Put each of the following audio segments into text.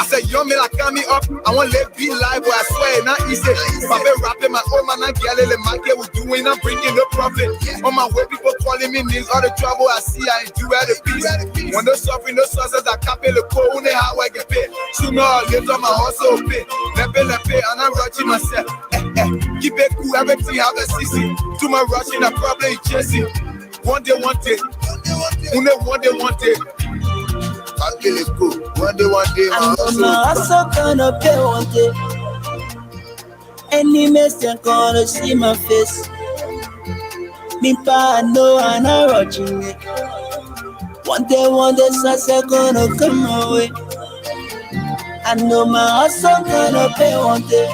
I said, yo, me like got me up. I want to live be live, but I swear, not easy. My been rapping, my old man, I get it, my get was doing, I'm bringing the profit. On my way, people calling me names, all the trouble I see, I ain't do at the peace. When those suffering, those sources, I can't pay the code, only how I get paid. Sooner or later, my hustle pay. Let pay, and I'm rushing myself. Keep it cool, everything have a CC. Too much rushing, I probably chasing. One day, only one day. I feel it good. One day, I'm also gonna pay one day. Any mess they're gonna see my face. Me pa know I'm not watching it. One day, sunset gonna come my way. I know my hustle gonna pay one day.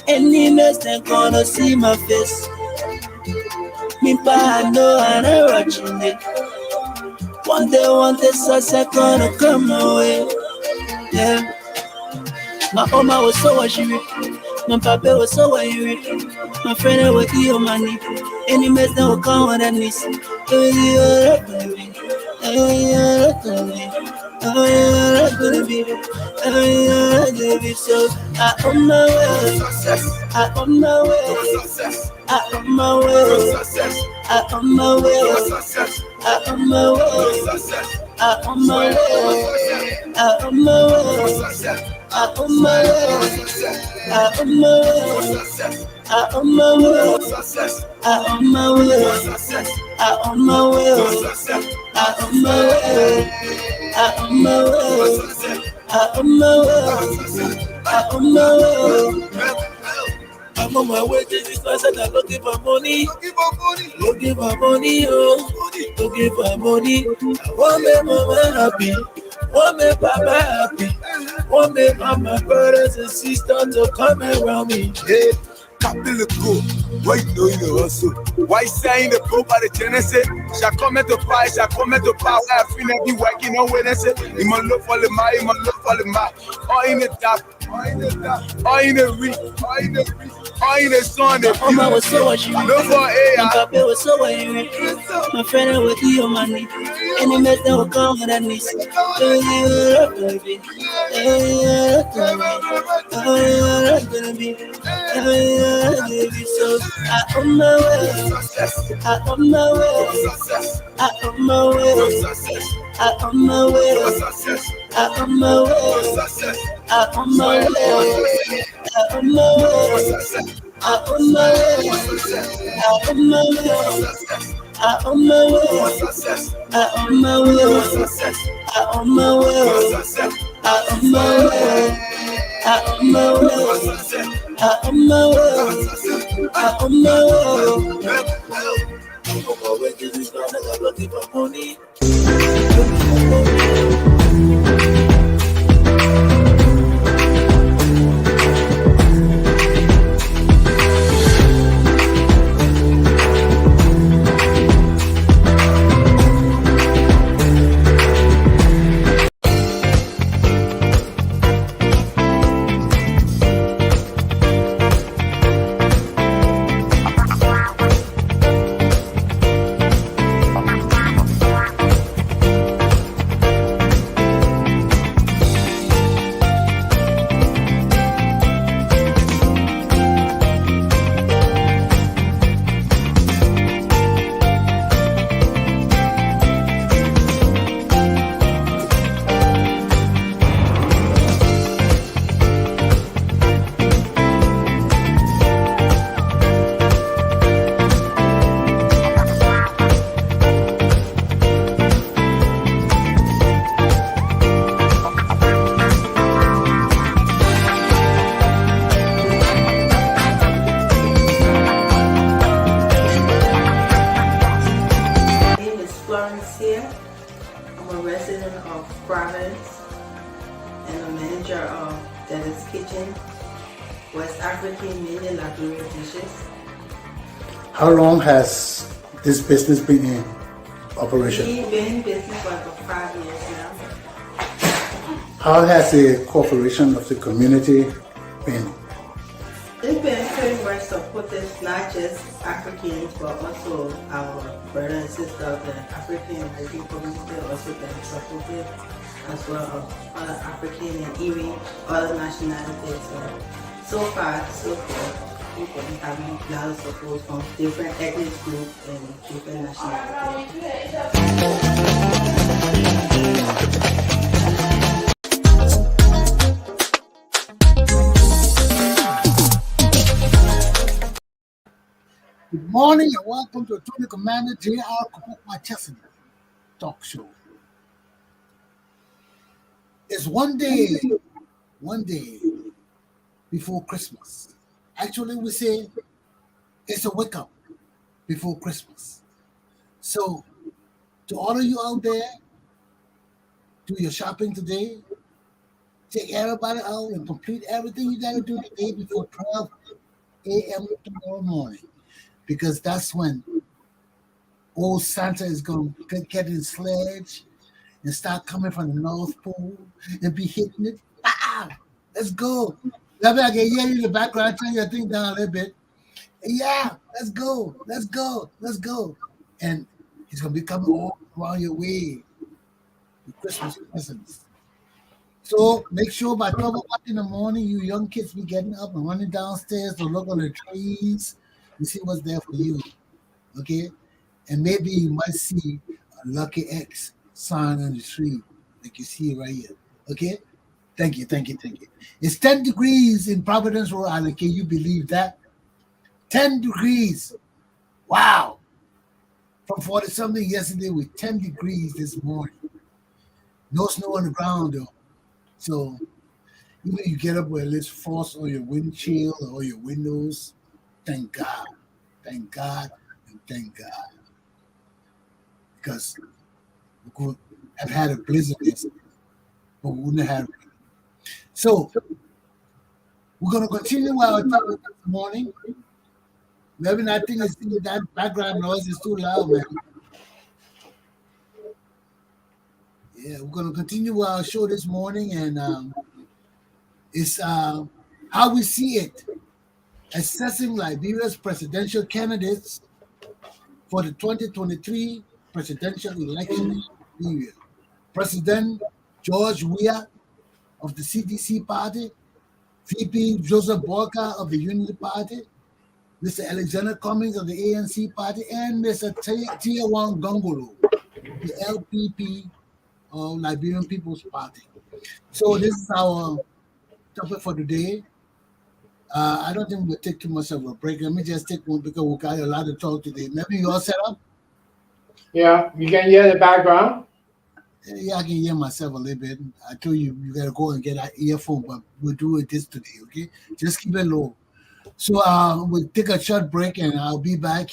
Any mess they're gonna see my face. Me pa know I'm not watching it. One day, sunset gonna come my way. Yeah. My mama was so worried. My papa was so worried. My friend was your money. Any mess that will come on that knees. So I on my way. I on my way. I on my way. I on my way. I on my way. I on my way. I on my way. I on my way. I on my way. I on my way. I on my way. I on my way. I on my way. I on my way. I on my way. I on my way. I'm on my way to this place and I'm looking for money. Looking for money, oh. Looking for money. I want me mama happy. Want me papa happy. Want me my brothers and sisters to come around me. Hey, Capilico, why you know you hustle? Why saying the Pope by the Genesis? Shall come at the price, shall come at the power. I feel like you working on Wednesday. You must look for the mile, you must look for the mile. All in the dark, all in the dark, all in the reach, all in the reach. All in the sun, the mama was so worried. No for air. My papa was so worried. My friend was your money. Any mess that will come on that knees. So I on my way. I on my way. I on my way. I on my way. I on my way. I on my way. I on my way. I on my way. I on my way. I on my way. I on my way. I on my way. I on my way. I on my way. I on my way. I on my way. I'm on my way to this place and I'm looking for money. How long has this business been in operation? We've been in business for about 5 years now. How has the cooperation of the community been? It's been pretty much support this not just Africans but also our brothers and sisters of the African American community also been supported as well as other African and even other nationalities. So far, so good. We've been having a lot of support from different ethnic groups and different nationalities. Good morning and welcome to Attorney Commander J.R. Glapohkpa Chesson talk show. It's one day before Christmas. Actually, we say it's a wake up before Christmas. So, to all of you out there, do your shopping today. Take everybody out and complete everything you got to do today before 12 a.m. tomorrow morning. Because that's when old Santa is going to get his sledge and start coming from the North Pole and be hitting it. Let's go. Maybe I can hear you in the background, turn your thing down a little bit. Yeah, let's go. And he's going to be coming all around your way with Christmas presents. So make sure by 12 o'clock in the morning, you young kids be getting up and running downstairs to look on the trees and see what's there for you, okay? And maybe you might see a Lucky X sign on the tree, like you see right here, okay? Thank you. It's 10 degrees in Providence, Rhode Island. Can you believe that? 10 degrees. Wow. From 40-something yesterday with 10 degrees this morning. No snow on the ground, though. So even if you get up with a little frost on your windshield or your windows, thank God. Because we could have had a blizzard yesterday, but we wouldn't have had rain. So we're going to continue our topic this morning. Maybe I think that background noise is too loud, man. Yeah, we're going to continue our show this morning, and it's how we see it. Assessing Liberia's presidential candidates for the 2023 presidential election in Liberia. President George Weah of the CDC party, VP Joseph Boakai of the Unity Party, Mr. Alexander Cummings of the ANC party, and Mr. Tiawan Gongloe, the LPP of Liberian People's Party. So this is our topic for today. I don't think we'll take too much of a break. Let me just take one because we got a lot to talk today. Maybe you all set up? Yeah, you can hear the background? Yeah, I can hear myself a little bit. I told you got to go and get an earphone, but we'll do it this today, okay? Just keep it low. So we'll take a short break and I'll be back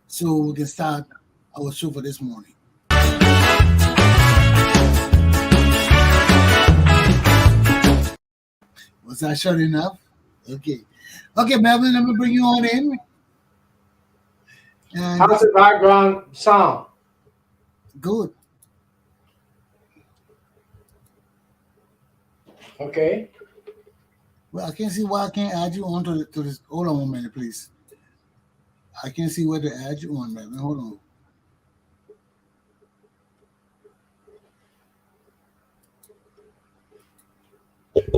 so we can start our show for this morning. Was that short enough? Okay, Melvin, let me bring you on in. And how's the background sound? Good. Okay. Well, I can't see why I can't add you on to this. Hold on 1 minute, please. I can't see where to add you on, Melvin. Hold on.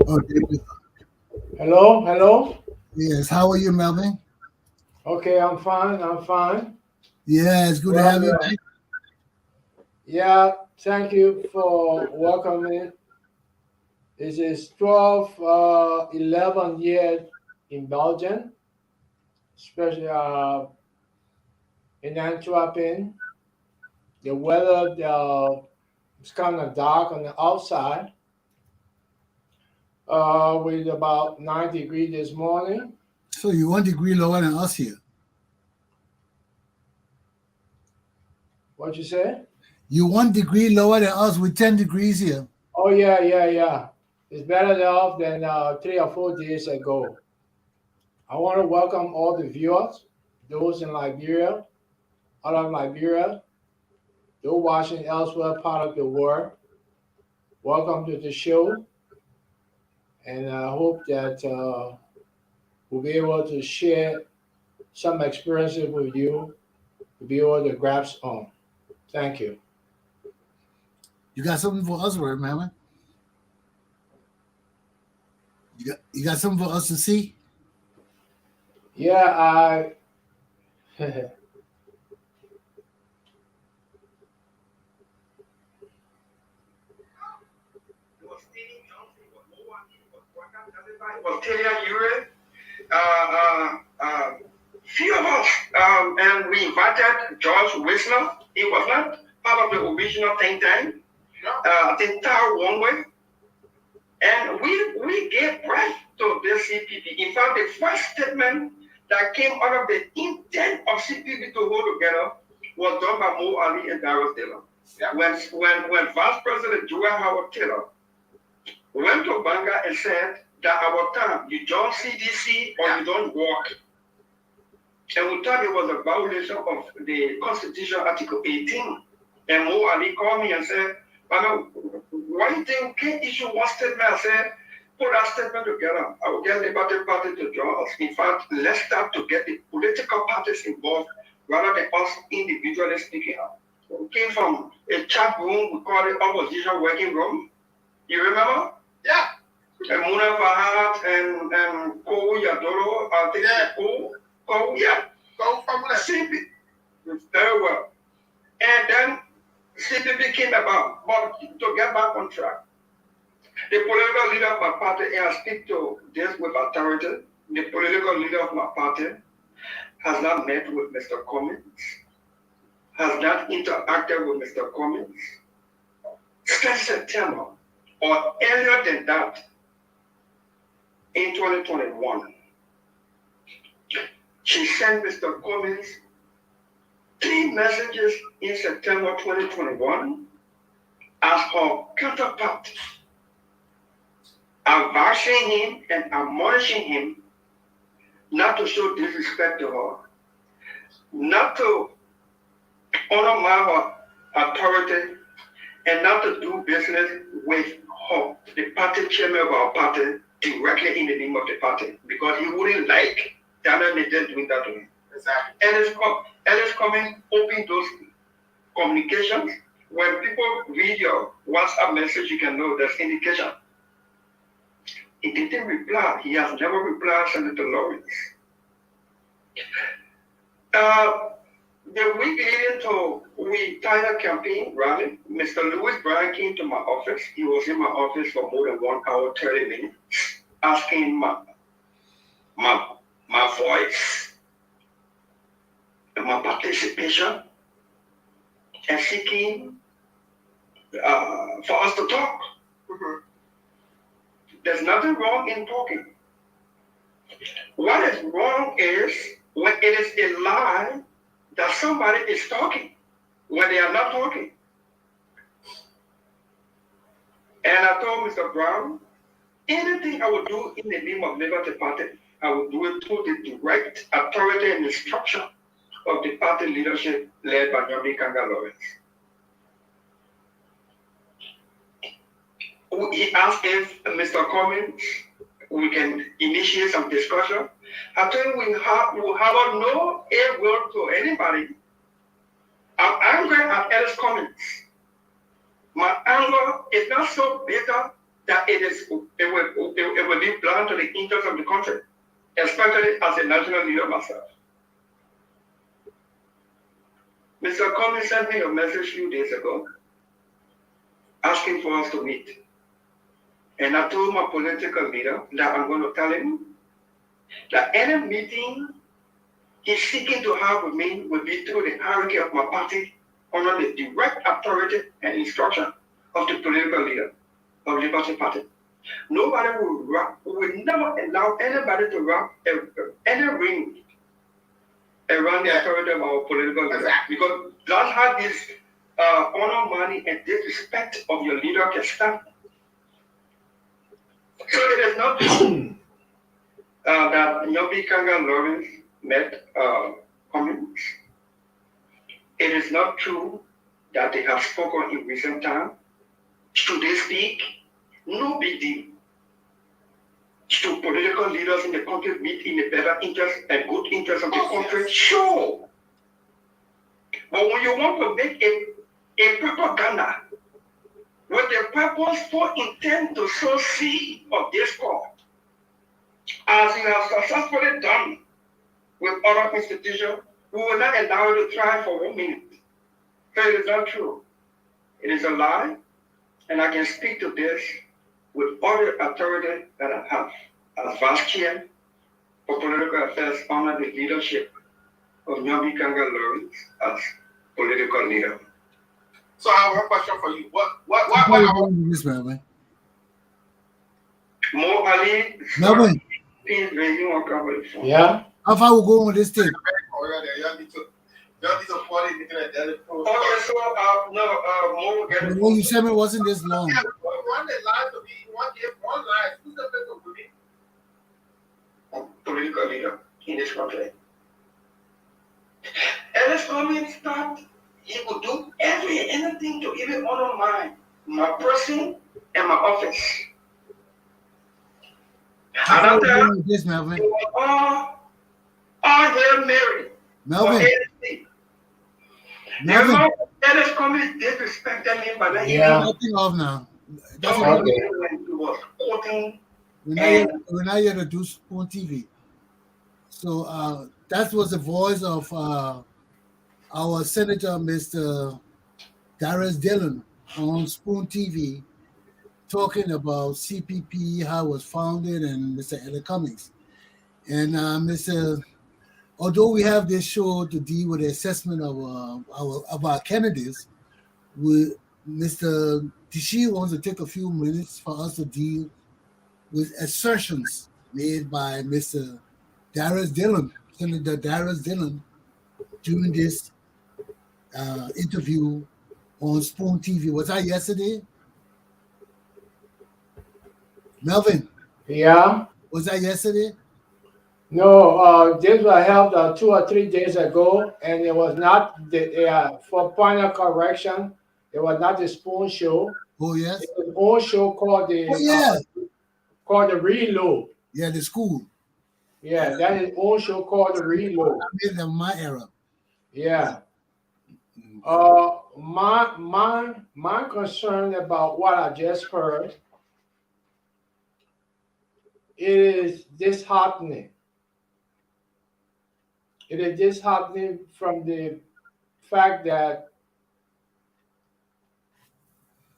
Oh, there we go. Hello? Yes, how are you, Melvin? Okay, I'm fine. Yeah, it's good to have you back. Yeah, thank you for welcoming. This is 11 years in Belgium, especially in Antwerp. The weather is kind of dark on the outside. With about 9 degrees this morning. So you're 1 degree lower than us here. What you say? You're 1 degree lower than us with 10 degrees here. Oh, yeah. It's better off than 3 or 4 days ago. I want to welcome all the viewers, those in Liberia, out of Liberia, those watching elsewhere part of the world. Welcome to the show. And I hope that will be able to share some experiences with you to be able to grasp on. Thank you. You got something for us, right, man? You got something for us to see? Yeah, Few of us, and we invited George Wisner. He was not part of the original think tank. I think Tiawan, and we gave breath to this CPP. In fact, the first statement that came out of the intent of CPP to hold together was done by Mo Ali and Darius Taylor. Yeah. When Vice President Weah Howard Taylor went to Banga and said that our time, you join CDC or you don't work. And we thought it was a violation of the Constitution, Article 18. And Mo Ali called me and said, Mama, why do you think we can't issue one statement? I said, put that statement together. I will get the Liberty Party to join us. In fact, let's start to get the political parties involved rather than us individually speaking out. We came from a chat room, we call it opposition working room. You remember? Yeah. And Muna Fahad and Ko Yadoro, I think Ko, yeah. Ko from the CP. Very well. And then CPP came about, but to get back on track. The political leader of my party, and I speak to this with authority, the political leader of my party has not met with Mr. Cummings, has not interacted with Mr. Cummings since September or earlier than that in 2021. She sent Mr. Cummings 3 messages in September 2021 as her counterpart, advising him and admonishing him not to show disrespect to her, not to honor my authority, and not to do business with her, the party chairman of our party, directly in the name of the party, because he wouldn't like Daniel Nathan doing that to him. Exactly. Ellis Cummings opened those communications. When people read your WhatsApp message, you can know there's indication. He didn't reply. He has never replied, Senator Lawrence. The week leading to We Tiger campaign rally, Mr. Louis Bryan came to my office. He was in my office for more than 1 hour, 30 minutes, asking my voice and my participation and seeking for us to talk. Mm-hmm. There's nothing wrong in talking. What is wrong is when it is a lie that somebody is talking when they are not talking. And I told Mr. Brown, anything I will do in the name of Liberty Party, I will do it through the direct authority and instruction of the party leadership led by Nyomi Kanga-Lawrence. He asked if Mr. Cummings, we can initiate some discussion. I told him we have no ill will to anybody. I'm angry at Ellis Cummings. My anger is not so bitter that it will be blind to the interests of the country, especially as a national leader myself. Mr. Cummings sent me a message a few days ago asking for us to meet. And I told my political leader that I'm going to tell him that any meeting he's seeking to have with me will be through the hierarchy of my party under the direct authority and instruction of the political leader of the Liberty Party. Nobody will never allow anybody to wrap any ring around the authority of our political leader. Because that's how this honor, money, and disrespect of your leader can start. So it is not true that Nyomi Kanga-Lawrence met Cummings. It is not true that they have spoken in recent time. Should they speak? No big deal. Should political leaders in the country meet in the better interest and good interest of the country? Sure. But when you want to make a propaganda with the purposeful intent to sow seed of discord, as you have successfully done with other institutions, we will not allow you to try for 1 minute. So it is not true. It is a lie, and I can speak to this with all the authority that I have as vice chair for political affairs under the leadership of Nyami Kanga Lawrence as political leader. So I have one question for you. What this, Melvin? Mo Ali, Melvin. Please, you want to cover the phone? Yeah. How far we going with this thing? Okay, so Mo get When you said it wasn't this long. Political leader in this country. And this Cummings thought he could do anything to even undermine my person and my office. And after this, Melvin. all Hail Mary. Melvin. Melvin. Ellis Cummings disrespected me by that. Yeah. Nothing off now. That's Okay. When he was quoting. We're not here to do Spoon TV. So that was the voice of our Senator, Mr. Darius Dillon, on Spoon TV, talking about CPP, how it was founded, and Mr. Ellis Cummings. And although we have this show to deal with the assessment of our candidates, Mr. Dishi wants to take a few minutes for us to deal with assertions made by Mr. Darius Dillon, Senator Darius Dillon, during this interview on Spoon TV. Was that yesterday? Melvin? Yeah. Was that yesterday? No, this was held 2 or 3 days ago, and it was not for final correction. It was not the Spoon show. Oh yes. It was an own show called the Reload. Yeah, the school. Yeah, that is own show called the Reload. I made it in my era. Yeah. My concern about what I just heard, it is disheartening. It is disheartening from the fact that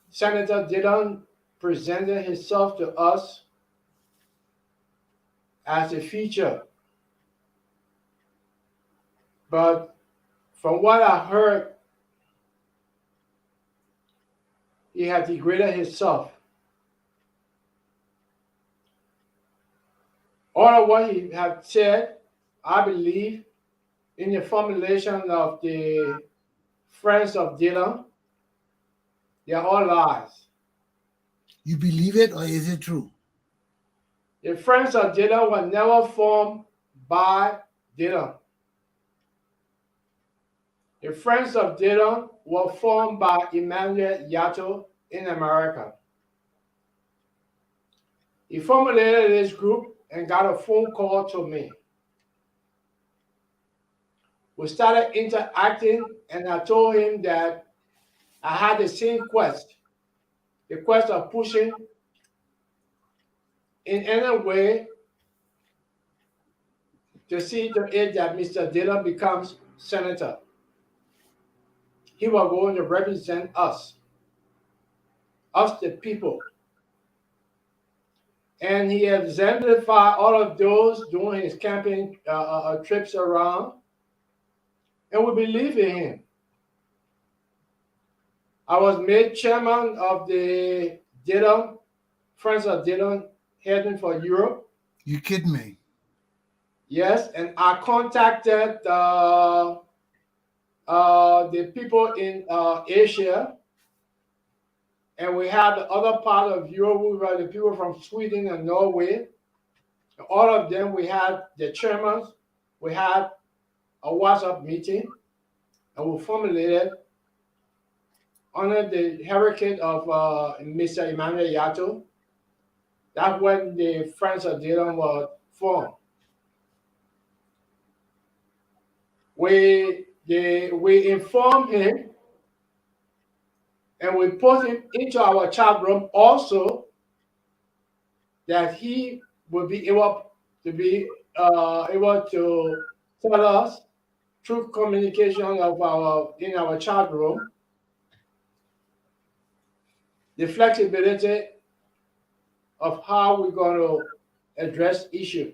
Senator Dillon presented himself to us as a feature. But from what I heard, he had degraded himself. All of what he had said, I believe, in the formulation of the Friends of Dillon, they are all lies. You believe it, or is it true? The Friends of Dillon were never formed by Dillon. The Friends of Dillon were formed by Emmanuel Yato in America. He formulated this group and got a phone call to me. We started interacting, and I told him that I had the same quest, the quest of pushing in any way to see to it that Mr. Dillon becomes senator. He was going to represent us the people. And he exemplified all of those during his campaign trips around, and we believe in him. I was made chairman of the Dillon, Friends of Dillon, heading for Europe. You kidding me? Yes, and I contacted the people in Asia, and we had the other part of Europe. We were the people from Sweden and Norway. All of them, we had the chairman. We had a WhatsApp meeting, and we formulated under the hurricane of Mr. Emmanuel Yato That's when the Friends of Dylan were formed. We informed him and we put him into our chat room also that he will be able to tell us through communication in our chat room the flexibility of how we're going to address issue.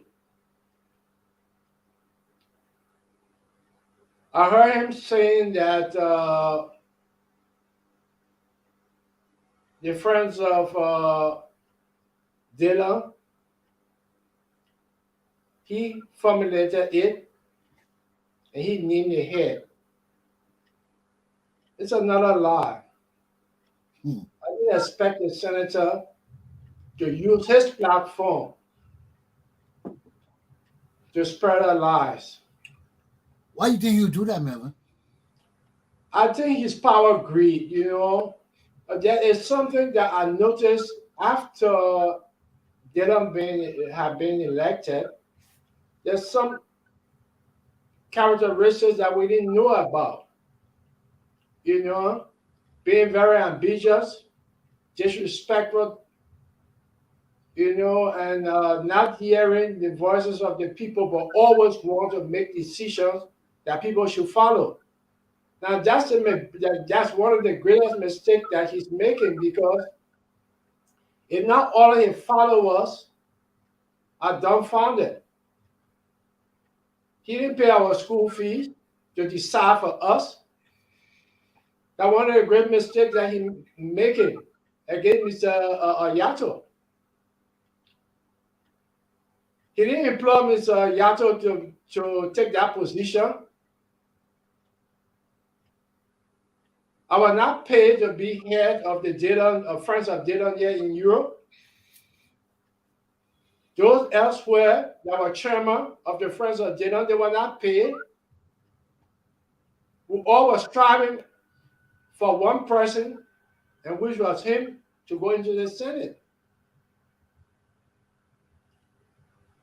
I heard him saying that the Friends of Dylan, he formulated it and he named the head. It's another lie. I didn't expect the senator to use his platform to spread our lies. Why do you think you do that, Melvin? I think his power greed, There is something that I noticed after Dylan have been elected. There's some characteristics that we didn't know about. Being very ambitious, disrespectful, and not hearing the voices of the people, but always want to make decisions that people should follow. Now, that's one of the greatest mistakes that he's making, because if not all of his followers are dumbfounded. He didn't pay our school fees to decide for us. That's one of the great mistakes that he's making against Mr. Yato. He didn't employ Mr. Yato to take that position. I was not paid to be head of the Friends of Dylan here in Europe. Those elsewhere that were chairman of the Friends of Dylan, they were not paid. We all were striving for one person, and which was him to go into the Senate.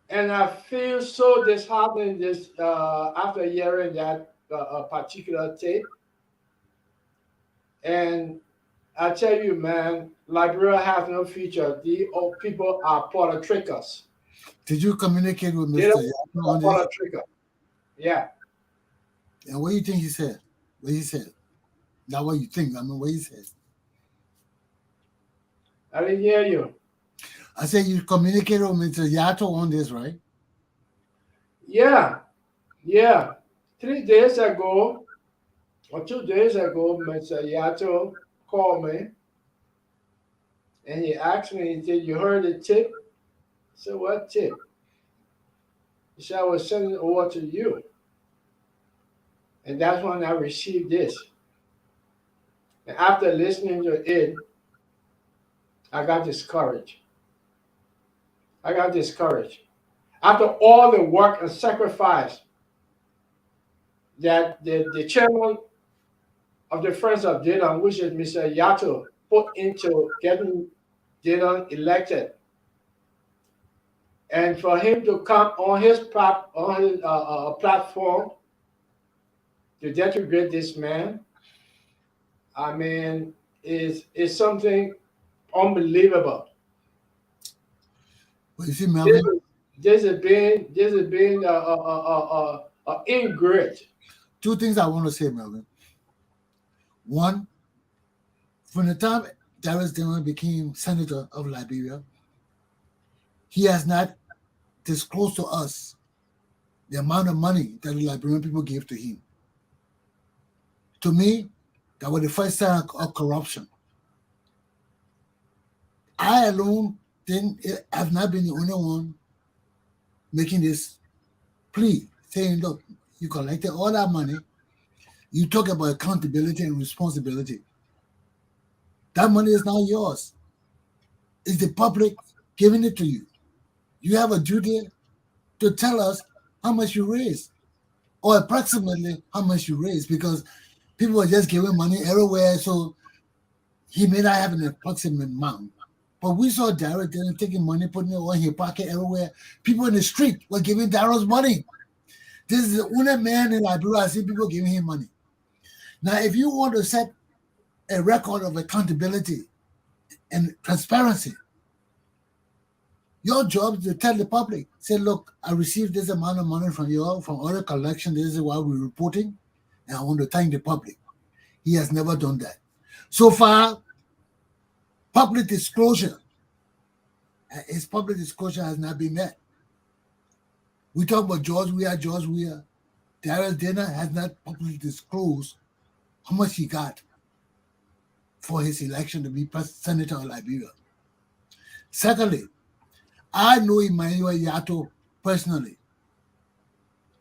And I feel so disheartened after hearing that particular tape. And I tell you, man, Liberia has no future. The old people are politicals. Did you communicate with Mr. Yato on this? Yeah. And what do you think he said? What he said? Not what you think. I mean, what he said. I didn't hear you. I said you communicated with Mr. Yato on this, right? Yeah. 3 days ago, or 2 days ago, Mr. Yato called me and he asked me, he said, "You heard the tip?" I said, "What tip?" He said, "I was sending it over to you." And that's when I received this. And after listening to it, I got discouraged. After all the work and sacrifice that the chairman of the Friends of Dylan, which is Mr. Yato, put into getting Dylan elected, and for him to come on his platform to denigrate this man, I mean, is something unbelievable. Well, you see, Melvin, this has been ingrate. 2 things I want to say, Melvin. One, from the time Darius Dillon became senator of Liberia, he has not disclosed to us the amount of money that the Liberian people gave to him. To me, that was the first sign of corruption. I alone have not been the only one making this plea, saying, look, you collected all that money. You talk about accountability and responsibility. That money is not yours. It's the public giving it to you. You have a duty to tell us how much you raised, or approximately how much you raised, because people are just giving money everywhere, so he may not have an approximate amount. But we saw Darrell Dillon taking money, putting it on his pocket everywhere. People in the street were giving Darrell's money. This is the only man in Liberia I see people giving him money. Now, if you want to set a record of accountability and transparency, your job is to tell the public, say, look, I received this amount of money from you all, from other collection. This is why we're reporting, and I want to thank the public. He has never done that. So far, public disclosure, his public disclosure has not been met. We talk about George Weah. Darrell Dillon has not publicly disclosed how much he got for his election to be Senator of Liberia. Secondly, I know Emmanuel Yato personally.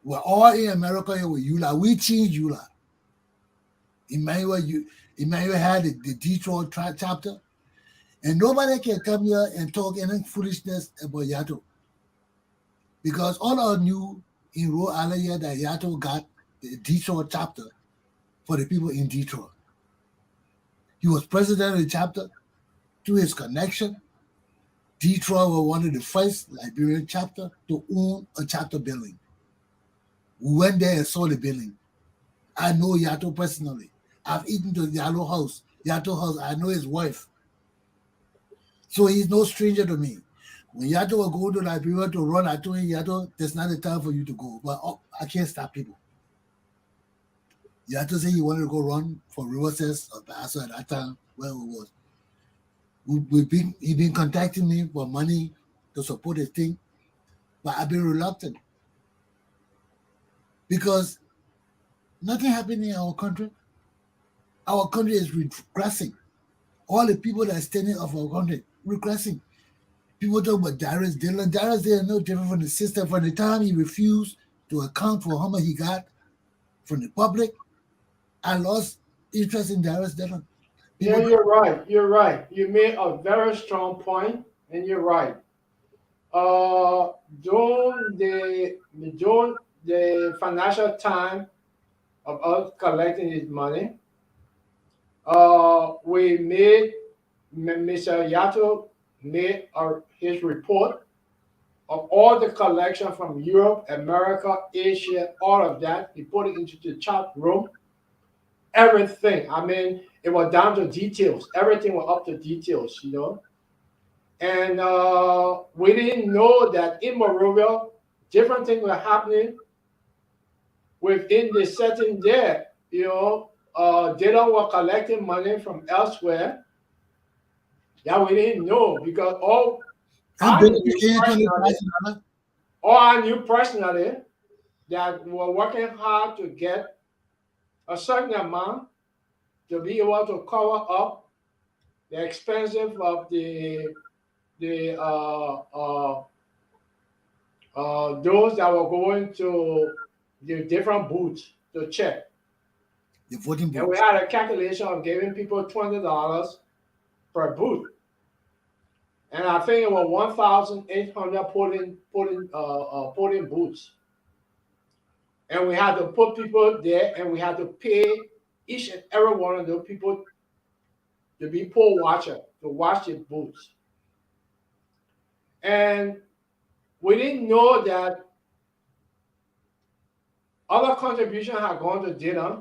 We're all in America here with EULA. We changed EULA. Emmanuel had the Detroit chapter, and nobody can come here and talk any foolishness about Yato. Because all I knew in Rhode Island here that Yato got the Detroit chapter for the people in Detroit. He was president of the chapter through his connection. Detroit was one of the first Liberian chapter to own a chapter building. We went there and saw the building. I know Yato personally. I've eaten to Yato house. I know his wife. So he's no stranger to me. When Yato will go to Liberia to run, I told him, Yato, there's not the time for you to go. But I can't stop people. Yato said he wanted to go run for Riverses or Basso at that time, where it was. He's been contacting me for money to support his thing, but I've been reluctant. Because nothing happened in our country. Our country is regressing. All the people that are standing up for our country, regressing. People talk about Darrell Dillon. Darrell Dillon no different from the system. From the time he refused to account for how much he got from the public, I lost interest in Darrell Dillon. Yeah, you're right. You're right. You made a very strong point, and you're right. During the financial time of us collecting his money, we made Mr. Yato made his report of all the collection from Europe, America, Asia, all of that. He put it into the chat room. Everything. I mean, it was down to details. Everything was up to details, you know. And we didn't know that in Monrovia, different things were happening within the setting there. You know, they were collecting money from elsewhere. That we didn't know because all I knew personally that we were working hard to get a certain amount to be able to cover up the expenses of those that were going to the different booths to check. The voting booths. And we had a calculation of giving people $20 per booth. And I think it was 1,800 polling booths. And we had to put people there, and we had to pay each and every one of those people to be poll watcher, to watch the booths. And we didn't know that other contributions had gone to dinner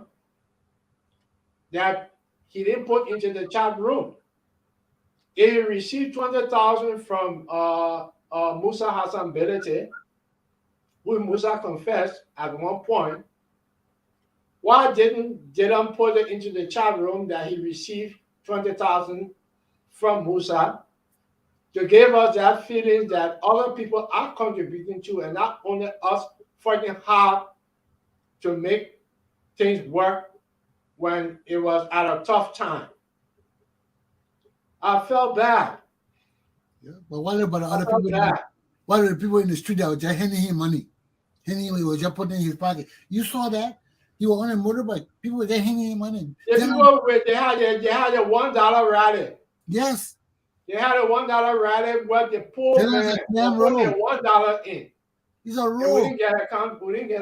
that he didn't put into the chat room. He received 20,000 from Musa Hassan Belete, who Musa confessed at one point. Why didn't put it into the chat room that he received 20,000 from Musa to give us that feeling that other people are contributing to, and not only us fighting hard to make things work when it was at a tough time. I felt bad. Yeah, but what about the other people? What are the people in the street that were just handing him money? Handing him, he was just putting it in his pocket. You saw that? You were on a motorbike. People were just handing him money. They had a $1 rally. Yes. They had a $1 rally where the poor man put $1 in. He's a rogue. We didn't get a count from them for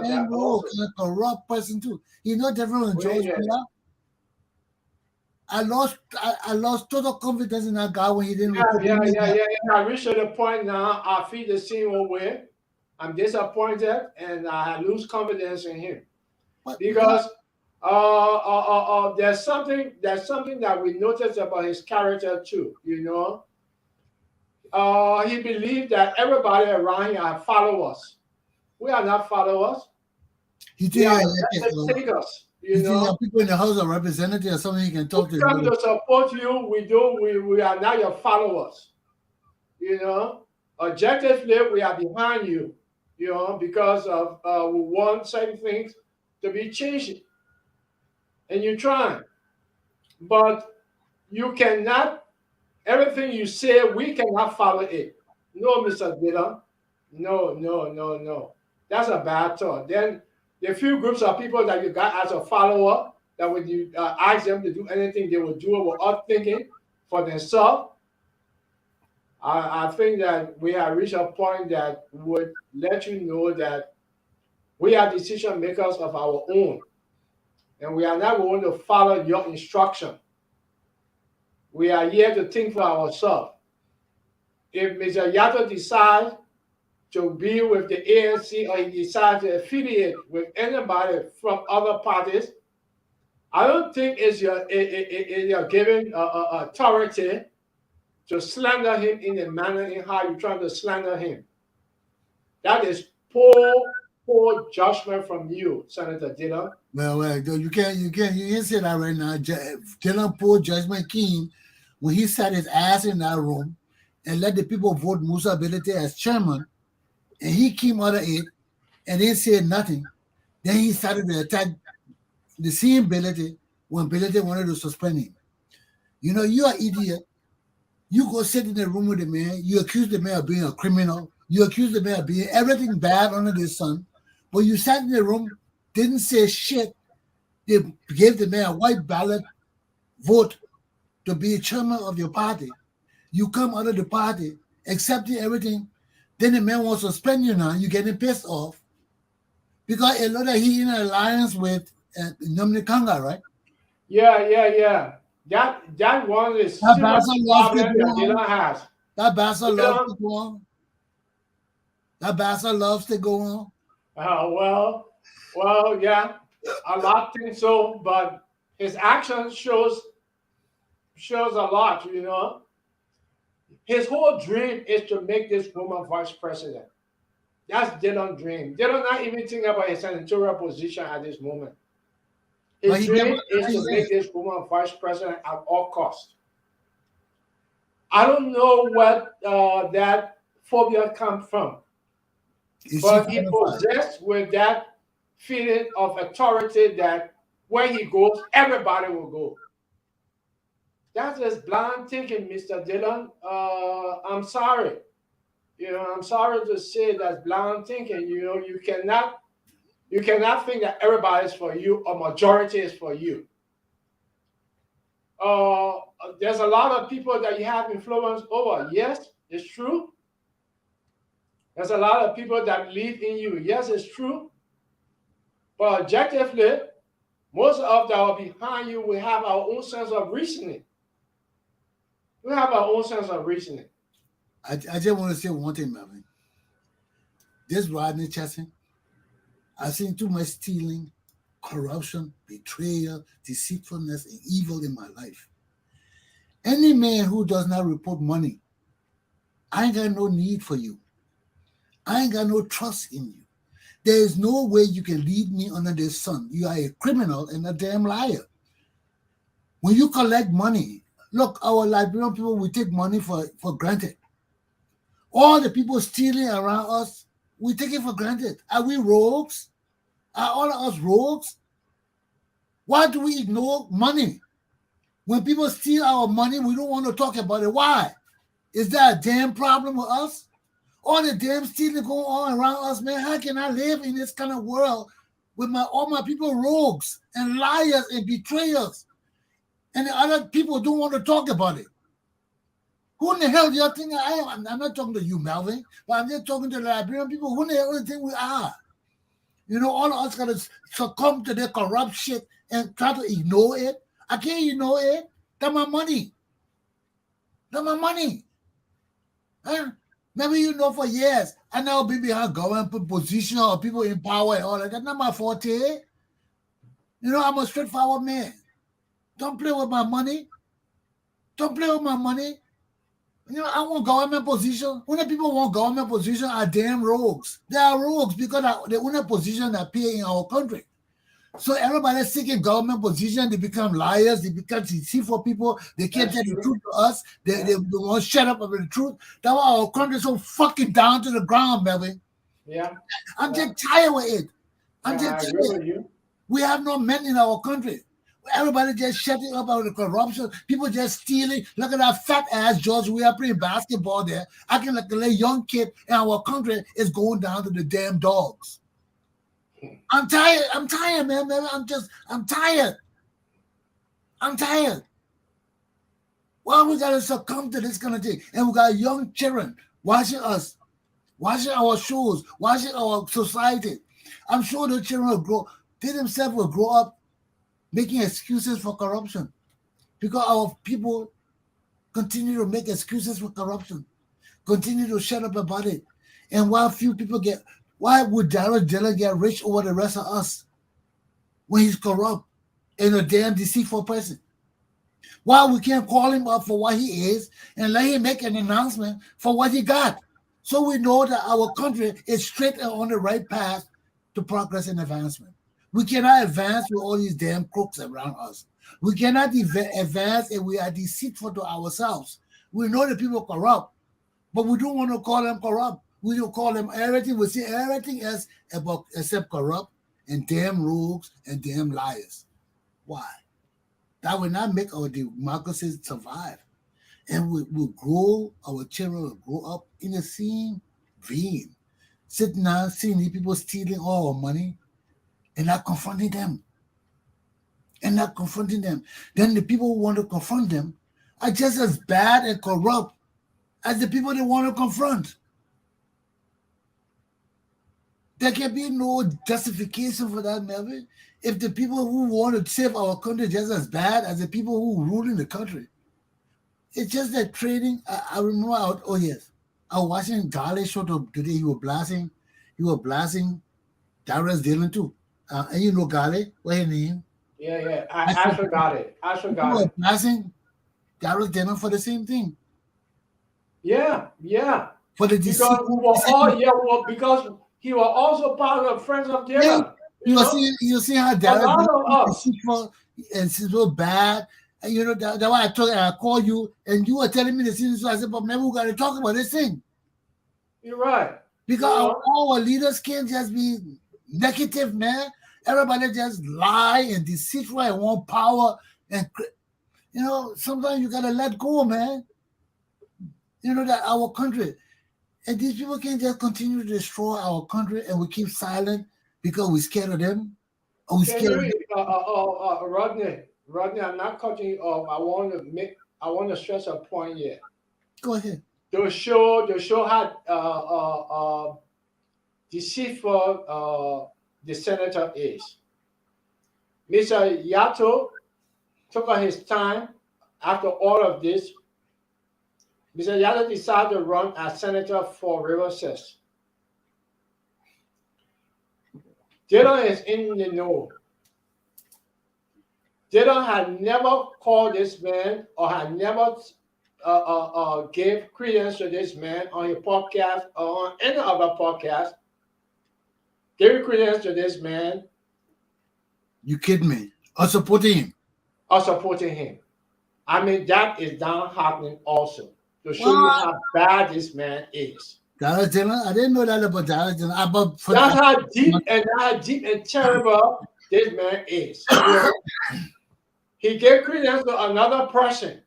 that. He's a corrupt person too. He's not different from George Weah. I lost total confidence in that guy when he didn't report Yeah. me. I reached to the point now. I feel the same way. I'm disappointed, and I lose confidence in him because there's something that we noticed about his character too. He believed that everybody around here are followers. We are not followers. He We are think takers. people in the House of Representatives or something he can talk to. We come to support you. We are not your followers. Objectively, we are behind you. Because of we want certain things to be changed, and you're trying, but you cannot. Everything you say, we cannot follow it. No, Mr. Dillon. No. That's a bad thought. Then the few groups of people that you got as a follower, that when you ask them to do anything, they will do it without thinking for themselves. I think that we have reached a point that would let you know that we are decision makers of our own, and we are not going to follow your instruction. We are here to think for ourselves. If Mr. Yato decides to be with the ANC or he decides to affiliate with anybody from other parties, I don't think it's your given authority to slander him in the manner in how you're trying to slander him. That is poor judgment from you, Senator Dillon. Well, you can't say that right now. Dillon poor judgment King, when he sat his ass in that room and let the people vote Musa Ability as chairman, and he came out of it and they said nothing. Then he started to attack the same Ability when Ability wanted to suspend him. You are idiot. You go sit in the room with the man. You accuse the man of being a criminal. You accuse the man of being everything bad under the sun. But you sat in the room, didn't say shit. They gave the man a white ballot vote to be chairman of your party. You come out of the party, accepting everything. Then the man wants to suspend you now. You're getting pissed off. Because a lot of he in alliance with Nomni Kanga, right? Yeah. That one is that serious problem that Dillon has. That bastard loves to go on. That bastard loves to go on. Well, yeah. A lot think so, but his action shows a lot, His whole dream is to make this woman vice president. That's Dillon's dream. Dillon not even think about his senatorial position at this moment. His dream is to make this woman vice president at all costs. I don't know what that phobia comes from, but he possessed with that feeling of authority that where he goes, everybody will go. That's just blind thinking, Mr. Dillon. I'm sorry. I'm sorry to say that's blind thinking. You cannot think that everybody is for you or majority is for you. There's a lot of people that you have influence over. Yes, it's true. There's a lot of people that believe in you. Yes, it's true. But objectively, most of that are behind you. We have our own sense of reasoning. I just want to say one thing, Melvin. This Rodney Chesson, I've seen too much stealing, corruption, betrayal, deceitfulness, and evil in my life. Any man who does not report money, I ain't got no need for you. I ain't got no trust in you. There is no way you can lead me under the sun. You are a criminal and a damn liar. When you collect money, look, our Liberian people, we take money for granted. All the people stealing around us, we take it for granted. Are we rogues? Are all of us rogues? Why do we ignore money? When people steal our money, we don't want to talk about it. Why? Is that a damn problem with us? All the damn stealing going on around us, man. How can I live in this kind of world with all my people rogues and liars and betrayers? And the other people don't want to talk about it. Who in the hell do you think I am? I'm not talking to you, Melvin, but I'm just talking to the Liberian people. Who in the hell do you think we are? All of us got to succumb to their corrupt shit and try to ignore it. I can't ignore it. That's my money. That's my money. Huh? Maybe you know for years, I never been behind government position or people in power and all that. That's not my forte. You know, I'm a straightforward man. Don't play with my money. Don't play with my money. You know, I want government position. When the people want government position are damn rogues. They are rogues because they want a position that pay in our country. So everybody seeking government position, they become liars, they become deceitful people, they can't tell the truth to us, they won't shut up about the truth. That's why our country is so fucking down to the ground, baby. Yeah. I'm just tired with it. I'm just tired. We have no men in our country. Everybody just shutting up about the corruption. People just stealing. Look at that fat ass George. We are playing basketball there. I can like a young kid in our country is going down to the damn dogs. I'm tired. I'm tired, man. I'm tired. I'm tired. Why we gotta succumb to this kind of thing? And we got young children watching us, watching our shows, watching our society. I'm sure the children will grow. They themselves will grow up making excuses for corruption because our people continue to make excuses for corruption, continue to shut up about it. And while few people why would Darrell Diller get rich over the rest of us when he's corrupt and a damn deceitful person? Why we can't call him up for what he is and let him make an announcement for what he got so we know that our country is straight and on the right path to progress and advancement. We cannot advance with all these damn crooks around us. We cannot advance if we are deceitful to ourselves. We know that people are corrupt, but we don't want to call them corrupt. We don't call them everything. We see everything else except corrupt and damn rogues and damn liars. Why? That will not make our democracy survive. And we will grow, our children will grow up in the same vein. Sitting down, seeing these people stealing all our money and not confronting them. Then the people who want to confront them are just as bad and corrupt as the people they want to confront. There can be no justification for that, Melvin. If the people who want to save our country are just as bad as the people who rule in the country. It's just that trading. I remember, I was watching Gale show today. He was blasting Darius Dillon too. And you know Gale, what's his name? Yeah. I forgot it. He was blasting Darius Dillon for the same thing. Yeah. For the because he was also part of Friends of Terror. You see how Darius Dillon and so bad. And you know that's why I called you, and you were telling me the same. So I said, but maybe we got to talk about this thing. You're right. Because our leaders can't just be negative, man. Everybody just lie and deceitful and want power. And, you know, sometimes you got to let go, man. You know, that our country. And these people can't just continue to destroy our country and we keep silent because we're scared of them. Or we're scared of them. Rodney, I'm not cutting you off. I want to stress a point here. Go ahead. The show had deceitful the senator is. Mr. Yato took his time after all of this. Mr. Yato decided to run as senator for Riverside. Dillon is in the know. Dillon had never called this man or had never gave credence to this man on his podcast or on any other podcast. Gave credence to this man. You kidding me? Or supporting him? I mean, that is down happening also to show you how bad this man is. Darius Dillon? I didn't know that about Darius Dillon. That's how deep and terrible this man is. He gave credence to another person,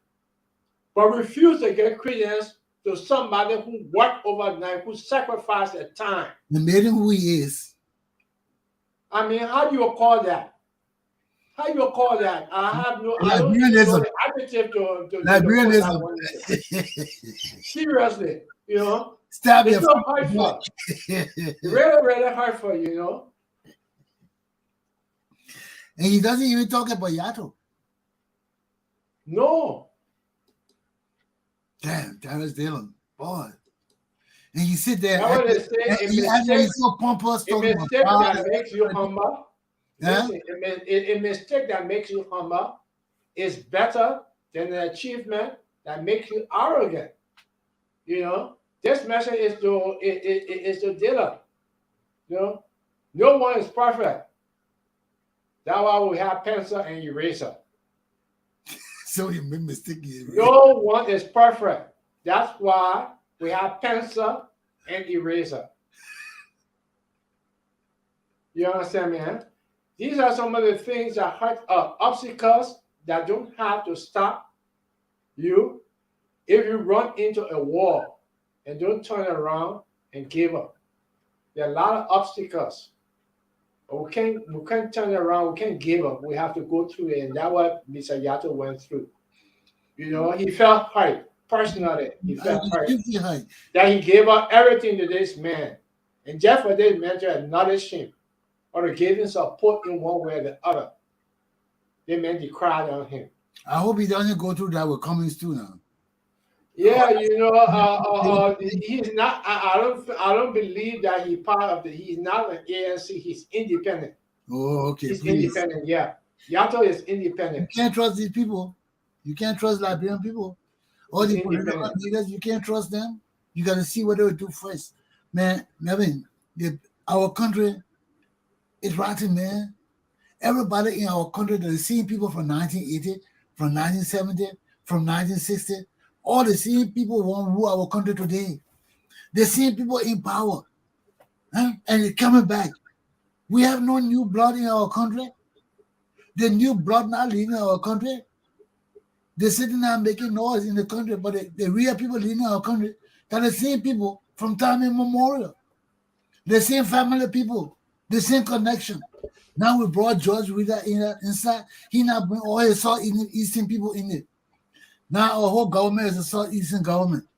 but refused to give credence to somebody who worked overnight, who sacrificed their time. And made him who he is. I mean, how do you call that? I have no Liberianism. adjective to Liberianism. Seriously, you know. Stab it's your so hurtful. Really hurtful, you know. And he doesn't even talk about Yato. No. Damn, Travis Dillon, boy. And you sit there, That's what they say. he's so pompous A talking mistake about that makes you humble. yeah? Listen, a mistake that makes you humble is better than an achievement that makes you arrogant. You know, this message is to dealer. You know, no one is perfect. That's why we have pencil and eraser. So you made mistake. No one is perfect. That's why we have pencil and eraser. You understand, man? These are some of the things that hurt obstacles that don't have to stop you if you run into a wall and don't turn around and give up. There are a lot of obstacles. But we can't turn around, we can't give up. We have to go through it. And that's what Mr. Yato went through. You know, he felt hurt. Personally, he felt hurt that he gave up everything to this man. And just for this man to acknowledge him or to give him support in one way or the other, they meant to cry on him. I hope he doesn't go through that with Cummings too now. Yeah, you know, he's not. I don't believe that he's part of the. He's not an ANC. He's independent. Oh, okay. He's independent. Yeah, Yato is independent. You can't trust these people. You can't trust Liberian people. All the political leaders, you can't trust them. You got to see what they will do first, man. Nevin, our country is rotten, man. Everybody in our country, the same people from 1980, from 1970, from 1960. All the same people want to rule our country today. The same people in power. Huh? And it's coming back. We have no new blood in our country. The new blood not leading our country. They're sitting there making noise in the country, but the real people leading our country are the same people from time immemorial. The same family people, the same connection. Now we brought George Weah inside. He now bring all his Southeastern people in it. Now our whole government is a Southeastern government.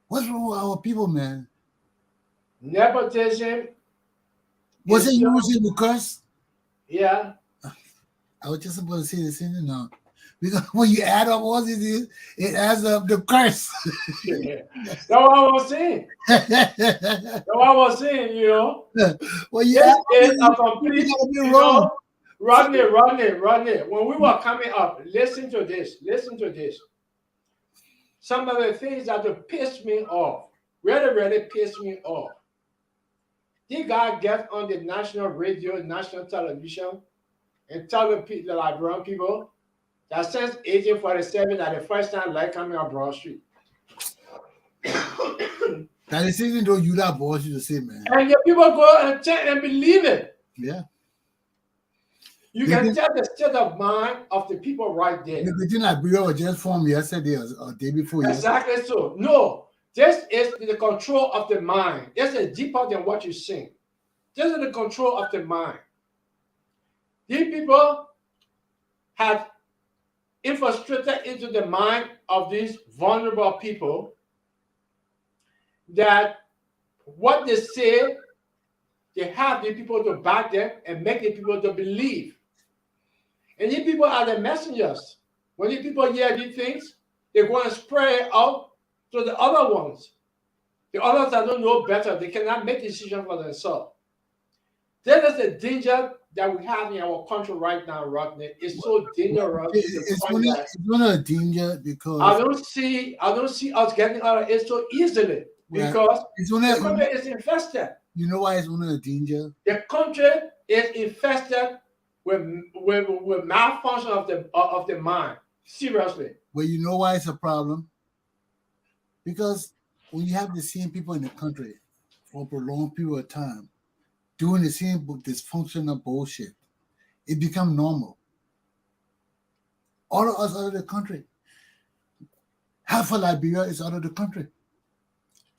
What's wrong with our people, man? Nepotism. Was it using the curse? Yeah. I was just about to say the same thing now. Because when you add up all these, it adds up the curse. That's what I was saying. That's what I was saying, you know. Well, this is a complete, you know, Rodney. When we were coming up, listen to this. Some of the things that pissed me off, really pissed me off. This guy gets on the national radio, national television, and tell the Liberian people that since 1847 that the first time light coming on Broad Street. That is even though you that boss you to say, man. And your people go and check and believe it. Yeah. You can tell the state of mind of the people right there. The thing like Liberia was just formed yesterday or day before. Exactly so. No, this is the control of the mind. This is deeper than what you think. This is the control of the mind. These people have infiltrated into the mind of these vulnerable people that what they say, they have the people to back them and make the people to believe. And these people are the messengers. When these people hear these things, they go and spray it out to the other ones. The others that don't know better, they cannot make decisions for themselves. That is the danger that we have in our country right now, Rodney. It's so dangerous. It's not a danger because I don't see us getting out of it so easily because the country is infested. You know why it's only a danger? The country is infested with malfunction of the mind. Seriously. Well, you know why it's a problem? Because when you have the same people in the country for a prolonged period of time, doing the same dysfunctional bullshit, it becomes normal. All of us out of the country. Half of Liberia is out of the country.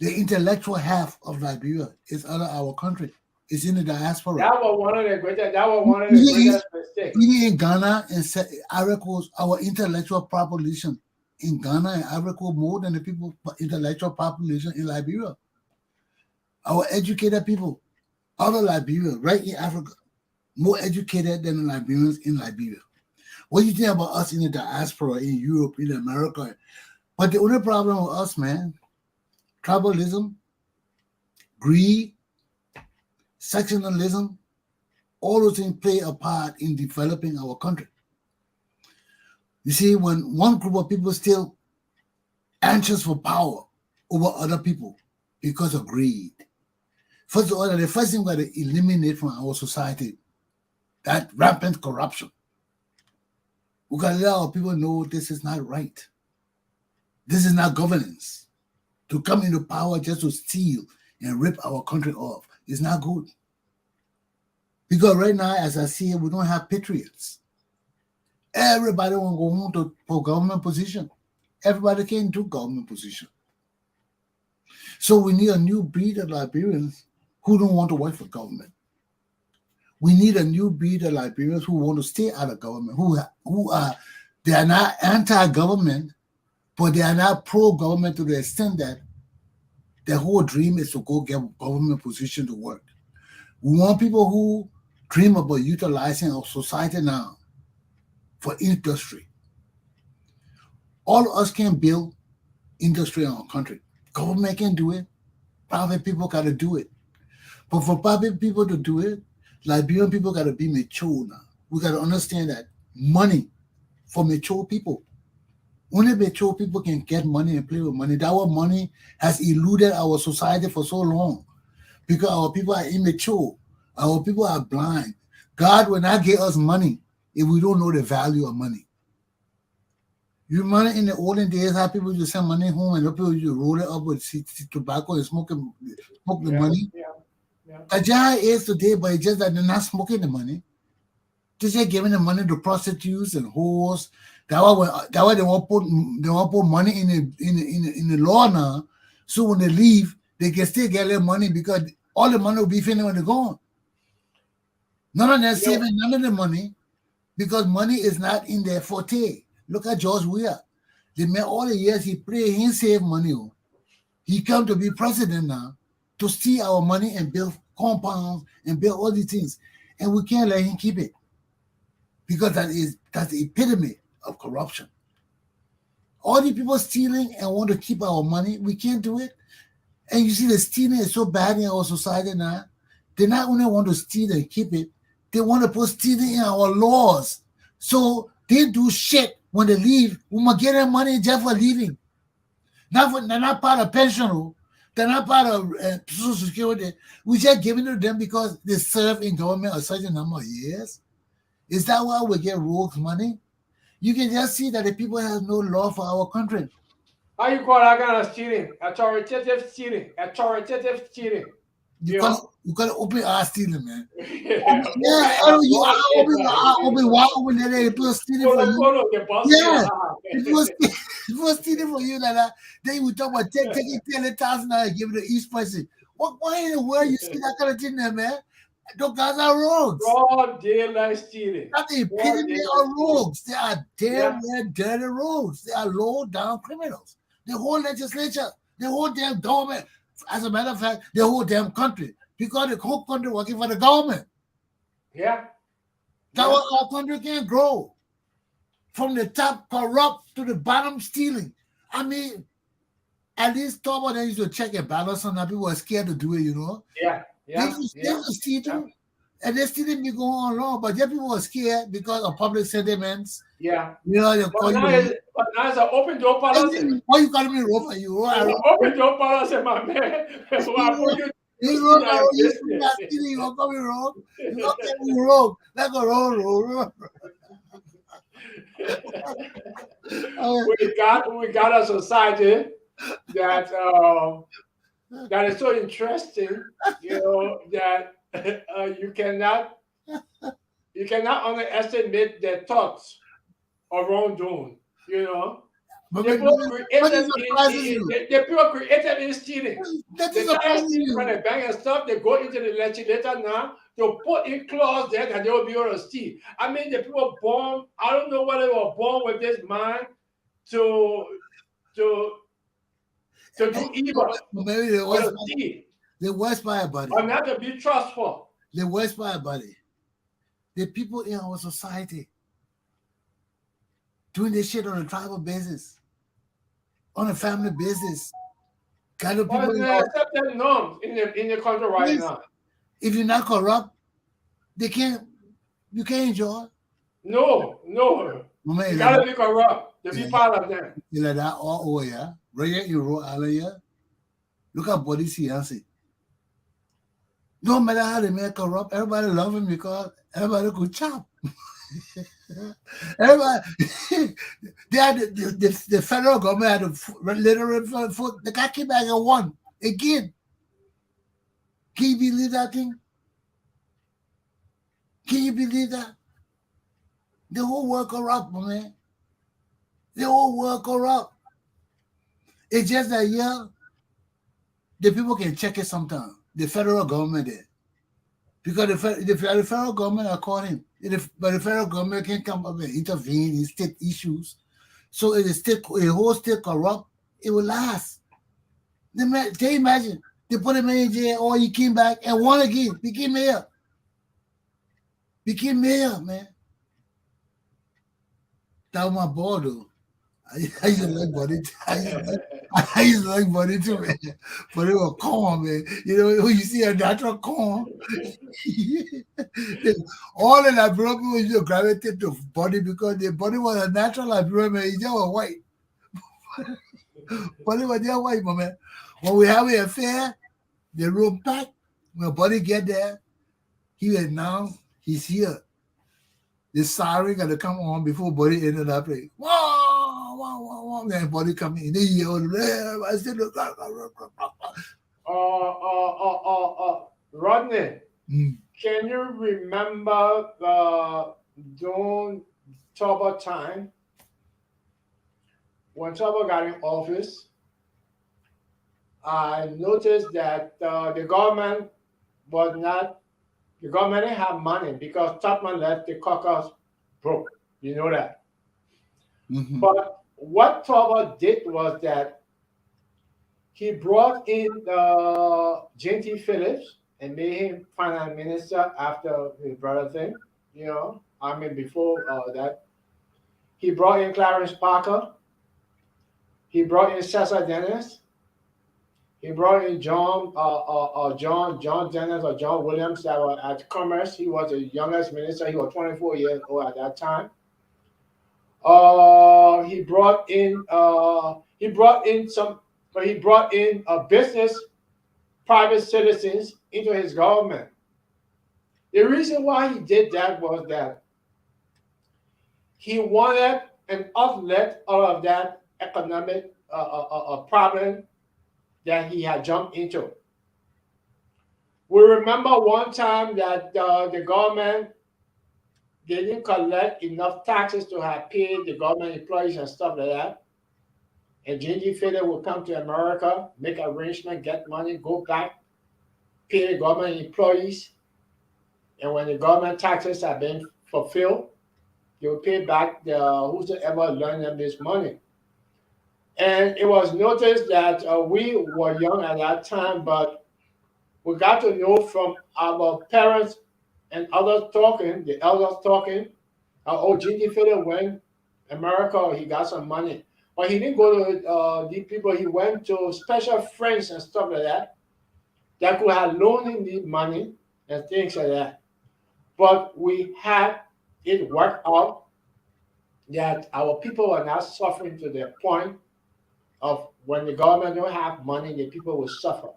The intellectual half of Liberia is out of our country. It's in the diaspora. That was one of the greatest mistakes. Even in Ghana and Ivory Coast, our intellectual population in Ghana and Ivory Coast more than the people intellectual population in Liberia. Our educated people out of Liberia, right in Africa, more educated than the Liberians in Liberia. What do you think about us in the diaspora, in Europe, in America? But the only problem with us, man, tribalism, greed, sectionalism, all those things play a part in developing our country. You see, when one group of people still anxious for power over other people because of greed, first of all, the first thing we got to eliminate from our society, that rampant corruption. We got to let our people know this is not right. This is not governance. To come into power just to steal and rip our country off is not good. Because right now, as I see it, we don't have patriots. Everybody want to go home for government position. Everybody can do government position. So we need a new breed of Liberians who don't want to work for government. We need a new breed of Liberians who want to stay out of government, they are not anti-government, but they are not pro-government to the extent that their whole dream is to go get government position to work. We want people who dream about utilizing our society now for industry. All of us can build industry in our country. Government can do it. Private people got to do it. But for private people to do it, Liberian people got to be mature now. We got to understand that money for mature people. Only mature people can get money and play with money. That our money has eluded our society for so long because our people are immature. Our people are blind. God will not give us money if we don't know the value of money. You remember in the olden days how people used to send money home and people used to roll it up with tobacco and smoke the money? Yeah. Ajah is today, but it's just that they're not smoking the money. They're just giving the money to prostitutes and whores. That why they won't put money in the law now. So when they leave, they can still get their money because all the money will be finished when they're gone. None of them saving none of the money because money is not in their forte. Look at George Weah. They made all the years he prayed, he saved money. He come to be president now to steal our money and build compounds and build all these things. And we can't let him keep it. Because that's the epitome of corruption. All the people stealing and want to keep our money, we can't do it. And you see the stealing is so bad in our society now. They not only want to steal and keep it, they want to put stealing in our laws. So they do shit when they leave. We must get their money just for leaving. They're not part of pension. They're not part of Social Security. We just giving it to them because they serve in government a certain number of years. Is that why we get rogues money? You can just see that the people have no law for our country. How you call that kind of stealing? Authoritative stealing. Authoritative stealing. You gotta open our stealing, man. Yeah, open there, people stealing for you. Yeah, people stealing for you like that. Then we talk about taking $10,000 and give it to each person. Why in the world you see that kind of thing there, man? Those guys are rogues. Broad daylight stealing. Not the epitome of rogues. They are damn dirty rogues. They are low down criminals. The whole legislature, the whole damn government, as a matter of fact, the whole damn country, because the whole country working for the government. Yeah. That's why our country can't grow. From the top corrupt to the bottom stealing. I mean, at least talk about they used to check and balance on that. People were scared to do it, you know. Yeah. They used to steal too. And they still didn't be going on long, but yeah, people were scared because of public sentiments. Yeah. You know, they call you. But now it's an open door policy. Why you calling me rope? You open door policy, my man. You don't call me wrong. You don't get me wrong. Let go wrong. We got a society that is so interesting, you know, that you cannot underestimate their thoughts of wrongdoing, you know. The people created in stealing. They can't steal from the bank and stuff. They go into the legislature now to put in clause there that they will be able to steal. I mean, the people born, I don't know whether they were born with this mind to do evil. Maybe they were by buddy. Or not to be trustful. They were by buddy. The people in our society, doing this shit on a tribal basis, on a family basis. Kind of people. But they accepted norms in the country right now. If you're not corrupt, you can't enjoy. No. Mama, You gotta be corrupt to be part of them. You like that all over, yeah? Right here in Rhode Island, yeah? Look at Body's fiancé. No matter how they make corrupt, everybody love him because everybody could chop. Everybody, they had the federal government had a literate foot. The guy came back and won again. Can you believe that thing? Can you believe that? The whole world corrupt, man. The whole world corrupt. It's just that, yeah, the people can check it sometimes. The federal government did. Because the federal government are calling, but the federal government can come up and intervene in state issues. So if the whole state corrupt, it will last. Can you imagine? They put him in jail or he came back and won again. Became mayor. Man. That was my boy, though. I used to like Buddy. I used to like Buddy too, man. But it was corn, man. You know, when you see a natural corn, all the Liberian people used to gravitate to Buddy because the Buddy was a natural Liberian, man. He just was white. Buddy was just white, my man. When we have an affair, the room packed. When Buddy get there, he's here. The siren got to come on before Buddy ended up like, wow, then Buddy come in. They yell, I said, Rodney, can you remember during Turbo time when Turbo got in office? I noticed that the government didn't have money because Tubman left the caucus broke. You know that. Mm-hmm. But what Turbo did was that he brought in J.T. Phillips and made him finance minister after his brother thing. You know, I mean before that. He brought in Clarence Parker. He brought in Cesar Dennis. He brought in John Dennis or John Williams that were at Commerce. He was the youngest minister. He was 24 years old at that time. He brought in business, private citizens into his government. The reason why he did that was that he wanted an outlet out of that economic problem that he had jumped into. We remember one time that the government didn't collect enough taxes to have paid the government employees and stuff like that. And J.D. Phillips would come to America, make arrangement, get money, go back, pay the government employees. And when the government taxes have been fulfilled, they will pay back whosoever loaned them this money. And it was noticed that we were young at that time, but we got to know from our parents and others talking, the elders talking, J.D. Phillips went to America, he got some money. But he didn't go to the people, he went to special friends and stuff like that could have loaned him the money and things like that. But we had it worked out that our people were not suffering to the point of when the government don't have money, the people will suffer.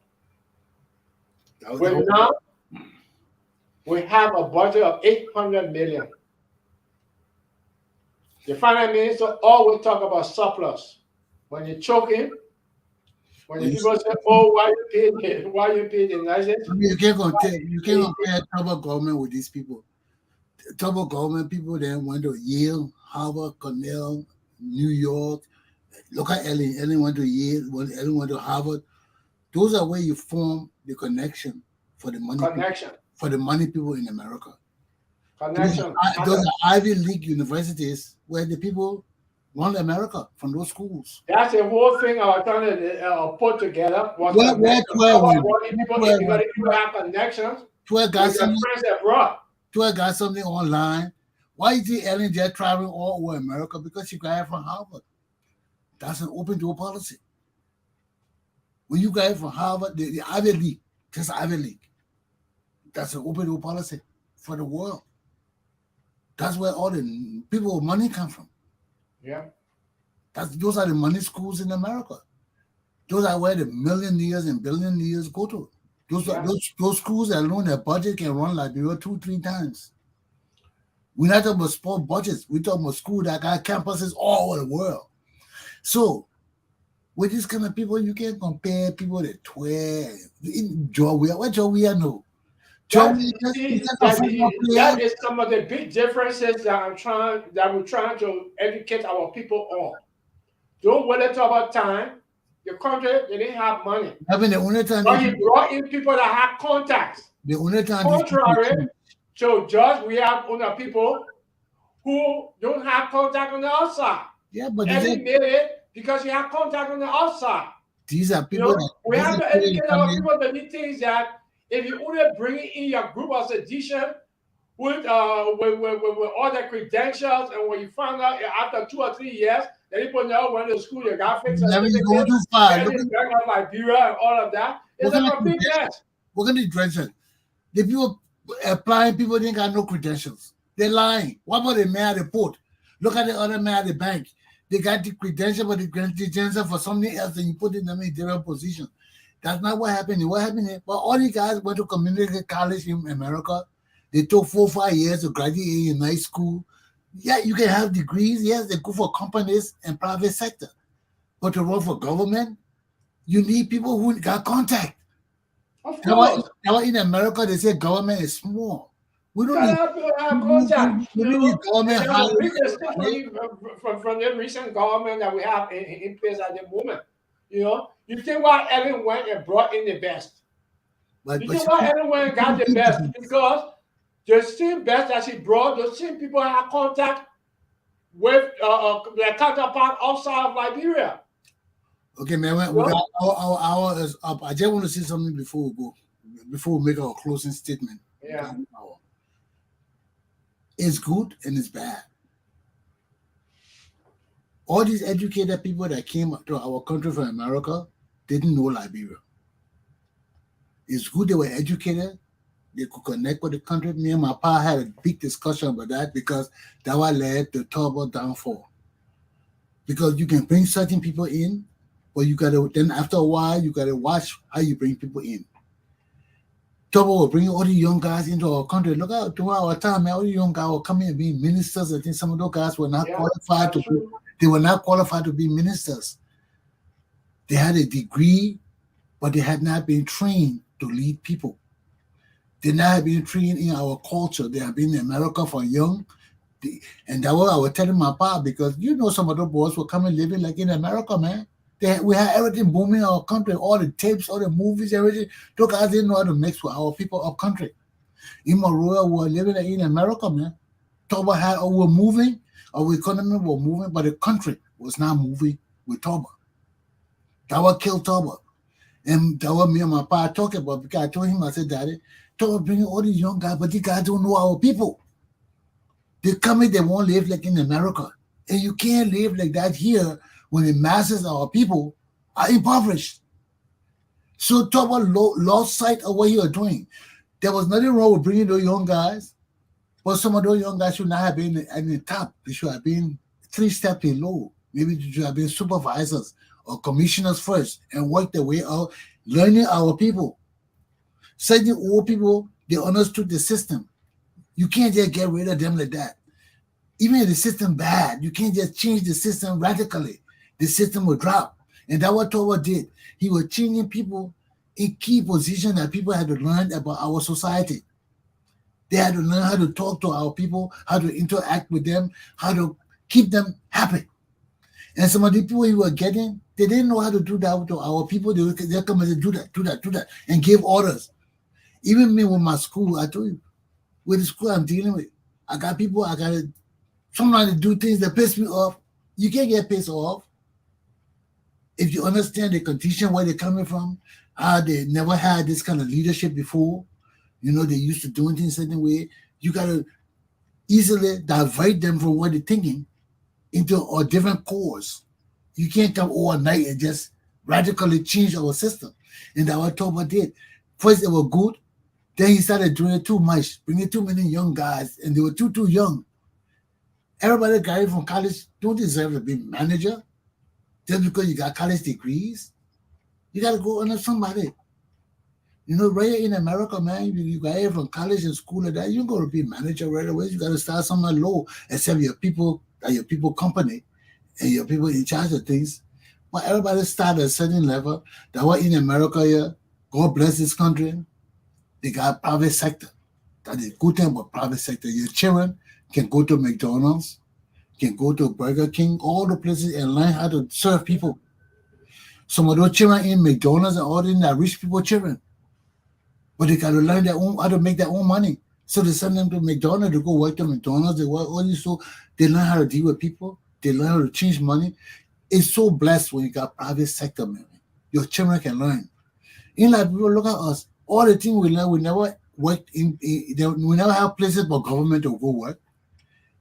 Now, we have a budget of $800 million. The finance minister always talk about surplus. When you choke him, when the people say, "Oh, why you pay the nicest?" You can't compare Turbo government with these people. Turbo government people then went to Yale, Harvard, Cornell, New York. Look at Ellen. Ellen went to Yale. Ellen went to Harvard. Those are where you form the connection for the money. For the money people in America. Connection. Those are Ivy League universities where the people run America from those schools. That's the whole thing I was trying to put together. People have connections. 12 got something online Why is the Ellen there traveling all over America? Because she graduated from Harvard. That's an open door policy. When you graduate from Harvard, the Ivy League, just Ivy League, that's an open door policy for the world. That's where all the people with money come from. Yeah. Those are the money schools in America. Those are where the millionaires and billionaires go to. Those schools alone, their budget can run Liberia 2-3 times. We're not talking about small budgets. We're talking about schools that got campuses all over the world. So, with these kind of people, you can't compare people that 12. What Joe Weah know? That is some of the big differences that we're trying to educate our people on. Don't wait until about time. The country, they didn't have money. I mean, the only time but he brought in people that have contacts. The only time contrary to Judge, we have other people who don't have contact on the outside. Yeah, but and he made it because he had contact on the outside. These are people we have to educate our people that need things that if you only bring in your group as addition with all the credentials, and when you find out after 2 or 3 years, then people know when to school, you got fixed. Never go too far. Look at Liberia and all of that. It's a big mess. We're going to credentials. The people applying, people didn't got no credentials. They're lying. What about the man at the port? Look at the other man at the bank. They got the credential, but the credential for something else, and you put them in different position. That's not what happened. What happened? But all the guys went to community college in America. They took 4 or 5 years to graduate in high school. Yeah, you can have degrees. Yes, they go for companies and private sector. But to run for government, you need people who got contact. Of course. Now in America, they say government is small. We don't need contact. We need government from the recent government that we have in place at the moment. You think why Ellen went and brought in the best? You think why Ellen went and got the best? Because the same best that she brought, the same people have contact with their counterpart outside of Liberia. Okay, man, our hour is up. I just want to say something before we make our closing statement. Yeah. It's good and it's bad. All these educated people that came to our country from America didn't know Liberia. It's good they were educated. They could connect with the country. Me and my pa had a big discussion about that because that what led to Toba downfall. Because you can bring certain people in, but you gotta then after a while you gotta watch how you bring people in. Toba will bring all the young guys into our country. Look out throughout our time, man, all the young guys were coming and being ministers. I think some of those guys were not qualified to be. They were not qualified to be ministers. They had a degree, but they had not been trained to lead people. They not have been trained in our culture. They have been in America for young. And that was I was telling my pa, because some of those boys were coming living like in America, man. We had everything booming in our country, all the tapes, all the movies, everything. Those guys didn't know how to mix with our people up country. In Monroe, we were living in America, man. Toba had, we were moving, our economy was moving, but the country was not moving with Toba. That what killed Toba. And that what me and my pa talking about, because I told him, I said, Daddy, Toba bringing all these young guys, but these guys don't know our people. They come in, they won't live like in America. And you can't live like that here when the masses of our people are impoverished. So Toba lost sight of what he was doing. There was nothing wrong with bringing those young guys, but some of those young guys should not have been at the top. They should have been 3 steps below. Maybe they should have been supervisors or commissioners first and work their way out, learning our people. Certain old people, they understood the system. You can't just get rid of them like that. Even if the system bad, you can't just change the system radically. The system will drop. And that's what Toba did. He was changing people in key positions that people had to learn about our society. They had to learn how to talk to our people, how to interact with them, how to keep them happy. And some of the people he was getting, they didn't know how to do that to our people. They come and say, do that, and give orders. Even me with my school, I told you, with the school I'm dealing with, I got to sometimes do things that piss me off. You can't get pissed off if you understand the condition where they're coming from, how they never had this kind of leadership before. They used to doing things a certain way. You got to easily divert them from what they're thinking into a different course. You can't come overnight and just radically change our system. And that's what Toba did. First, it was good. Then he started doing it too much, bringing too many young guys, and they were too young. Everybody graduated from college don't deserve to be manager just because you got college degrees. You got to go under somebody. Right here in America, man, you graduate from college and school and that, you're going to be manager right away. You got to start somewhere low, except your people company and your people in charge of things. But everybody start at a certain level. That was in America here. God bless this country. They got private sector. That is good thing about private sector. Your children can go to McDonald's, can go to Burger King, all the places and learn how to serve people. Some of those children in McDonald's and all in that rich people children. But they got to learn how to make their own money. So they send them to McDonald's to go work at McDonald's. They work all this, so they learn how to deal with people. They learn how to change money. It's so blessed when you got private sector, man. Your children can learn. In like people look at us. All the things we learn, we never worked we never have places for government to go work.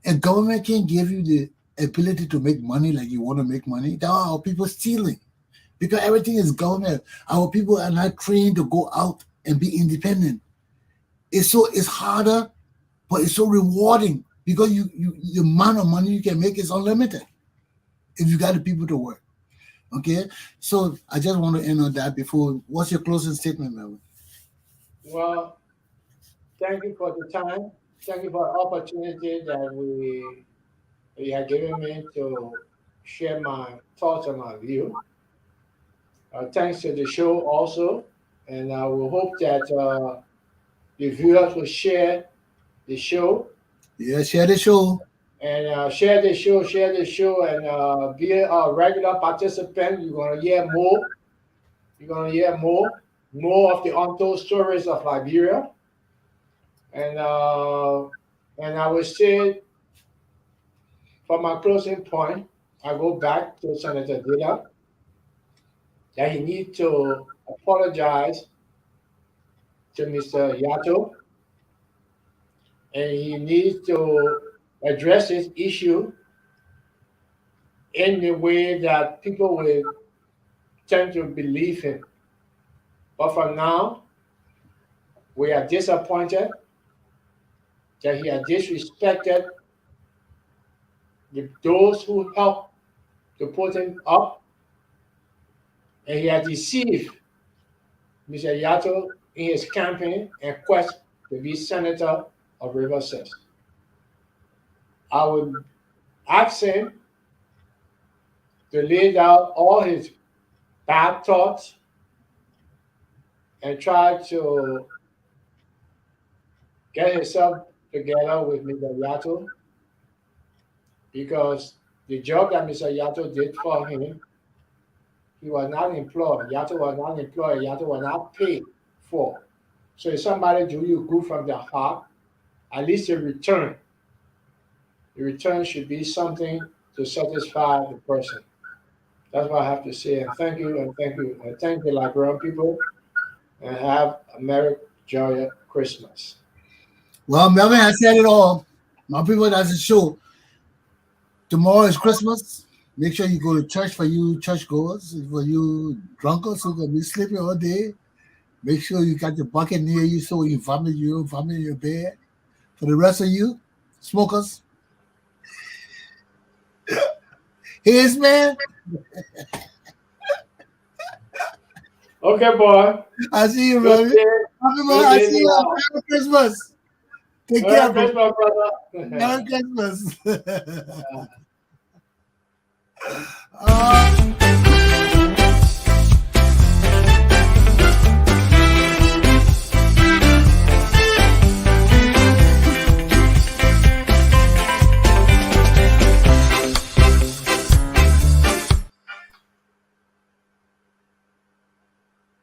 And government can't give you the ability to make money like you want to make money. That's how our people stealing. Because everything is government. Our people are not trained to go out and be independent. It's harder, but it's so rewarding because the amount of money you can make is unlimited if you got the people to work. Okay, so I just want to end on that. Before, what's your closing statement, Melvin? Well, thank you for the time. Thank you for the opportunity that you have given me to share my thoughts and my view. Thanks to the show also, and I will hope that the viewers will share the show. Yeah, share the show. And share the show, and be a regular participant. You're gonna hear more. You're gonna hear more of the untold stories of Liberia. And I would say, for my closing point, I go back to Senator Dilla that he needs to apologize to Mr. Yato, and he needs to address this issue in the way that people will tend to believe him. But for now, we are disappointed that he has disrespected those who helped to put him up, and he has deceived Mr. Yato in his campaign and quest to be senator of River 6. I would ask him to lay down all his bad thoughts and try to get himself together with Mr. Yato, because the job that Mr. Yato did for him, he was not employed. Yato was not employed. Yato was not paid for. So if somebody do you good from their heart, at least a return. The return should be something to satisfy the person. That's what I have to say. And thank you, and thank you. And thank the Liberian people, and have a Merry, joyous Christmas. Well, Melvin has said it all. My people, that's the show. Tomorrow is Christmas. Make sure you go to church for you churchgoers. For you drunkards who going to be sleeping all day, make sure you got your bucket near you so you vomit in your bed. For the rest of you, smokers, here's man. Okay, boy. I see you, brother. I see you. Merry Christmas. Take care, Merry Christmas, brother. Merry Christmas.